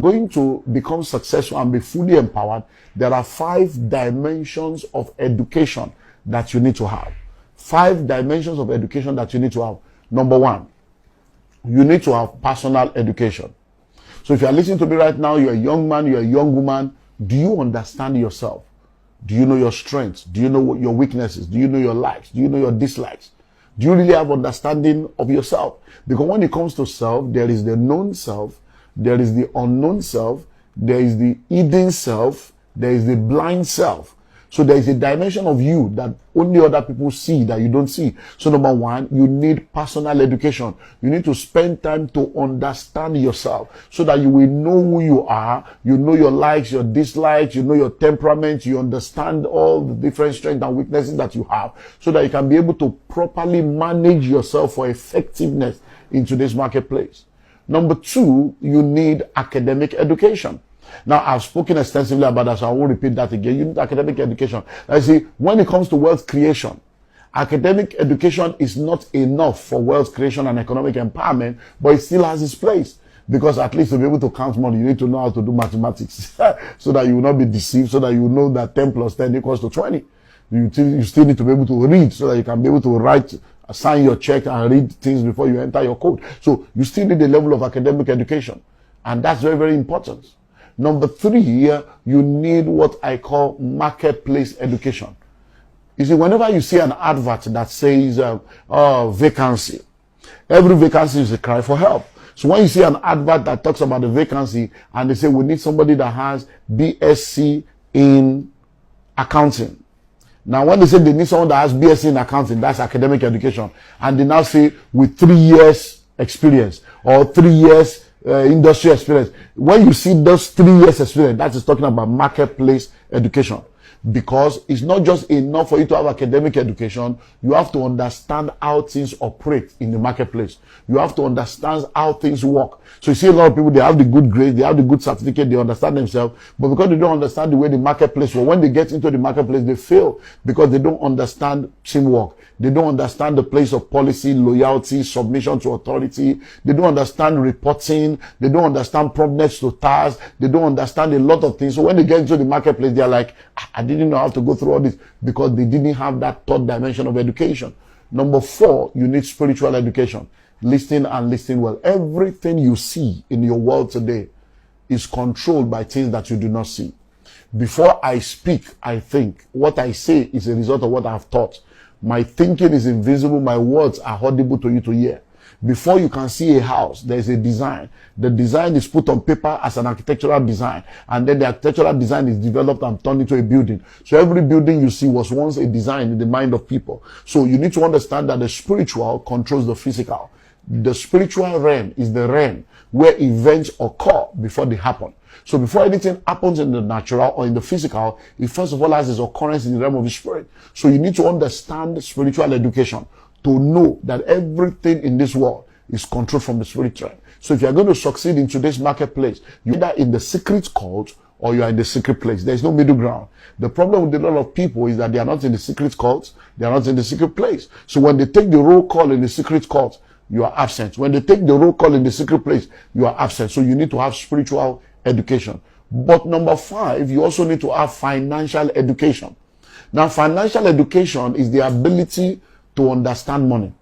going to become successful and be fully empowered, there are 5 dimensions of education that you need to have. 5 dimensions of education that you need to have. Number 1, you need to have personal education. So if you are listening to me right now, you're a young man, you're a young woman, do you understand yourself? Do you know your strengths? Do you know what your weaknesses? Do you know your likes? Do you know your dislikes? Do you really have understanding of yourself? Because when it comes to self, there is the known self, there is the unknown self, there is the hidden self, there is the blind self. So there is a dimension of you that only other people see that you don't see. So number 1, you need personal education. You need to spend time to understand yourself so that you will know who you are. You know your likes, your dislikes, you know your temperament, you understand all the different strengths and weaknesses that you have so that you can be able to properly manage yourself for effectiveness in today's marketplace. Number 2, you need academic education. Now, I've spoken extensively about that, so I won't repeat that again. You need academic education. I see, when it comes to wealth creation, academic education is not enough for wealth creation and economic empowerment, but it still has its place. Because at least to be able to count money, you need to know how to do mathematics so that you will not be deceived, so that you know that 10 plus 10 equals to 20. You still need to be able to read so that you can be able to write, sign your check and read things before you enter your code. So you still need a level of academic education. And that's very, very important. Number 3, you need what I call marketplace education. You see, whenever you see an advert that says, vacancy, every vacancy is a cry for help. So when you see an advert that talks about the vacancy and they say we need somebody that has BSc in accounting. Now, when they say they need someone that has BSc in accounting, that's academic education. And they now say with 3 years experience or 3 years industry experience. When you see those 3 years experience, that is talking about marketplace education. Because it's not just enough for you to have academic education, you have to understand how things operate in the marketplace. You have to understand how things work. So you see a lot of people, they have the good grades, they have the good certificate, they understand themselves, but because they don't understand the way the marketplace works, when they get into the marketplace, they fail because they don't understand teamwork. They don't understand the place of policy, loyalty, submission to authority. They don't understand reporting. They don't understand promptness to tasks. They don't understand a lot of things. So when they get into the marketplace, they're like, I didn't know how to go through all this because they didn't have that third dimension of education. Number 4, you need spiritual education. Listen and listen well. Everything you see in your world today is controlled by things that you do not see. Before I speak, I think. What I say is a result of what I've taught. My thinking is invisible. My words are audible to you to hear. Before you can see a house, there is a design. The design is put on paper as an architectural design. And then the architectural design is developed and turned into a building. So every building you see was once a design in the mind of people. So you need to understand that the spiritual controls the physical. The spiritual realm is the realm where events occur before they happen. So before anything happens in the natural or in the physical, it first of all has its occurrence in the realm of the spirit. So you need to understand spiritual education to know that everything in this world is controlled from the spirit realm. So if you are going to succeed in today's marketplace, you're either in the secret cult or you are in the secret place. There is no middle ground. The problem with a lot of people is that they are not in the secret cult, they are not in the secret place. So when they take the roll call in the secret cult, you are absent. When they take the roll call in the secret place, you are absent. So you need to have spiritual education. But number 5, you also need to have financial education. Now, financial education is the ability to understand money.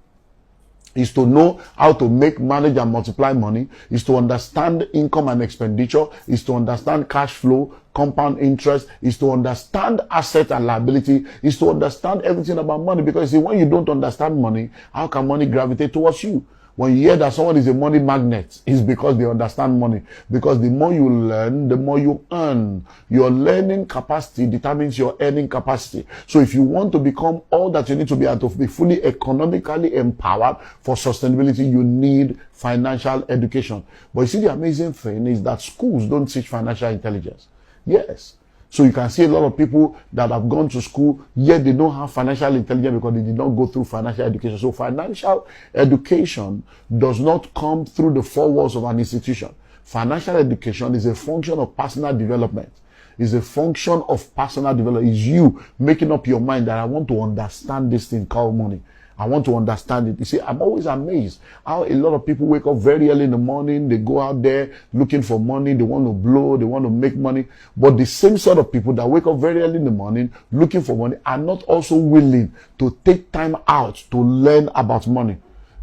Is to know how to make, manage, and multiply money. Is to understand income and expenditure. Is to understand cash flow, compound interest. Is to understand asset and liability. Is to understand everything about money. Because you see, when you don't understand money, how can money gravitate towards you? When you hear that someone is a money magnet, it's because they understand money. Because the more you learn, the more you earn. Your learning capacity determines your earning capacity. So if you want to become all that you need to be and to be fully economically empowered for sustainability, you need financial education. But you see, the amazing thing is that schools don't teach financial intelligence. Yes. So you can see a lot of people that have gone to school, yet they don't have financial intelligence because they did not go through financial education. So financial education does not come through the 4 walls of an institution. Financial education is a function of personal development. It's a function of personal development. It's you making up your mind that I want to understand this thing called money. I want to understand it. You see, I'm always amazed how a lot of people wake up very early in the morning. They go out there looking for money. They want to blow. They want to make money. But the same sort of people that wake up very early in the morning looking for money are not also willing to take time out to learn about money.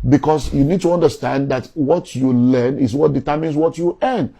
Because you need to understand that what you learn is what determines what you earn.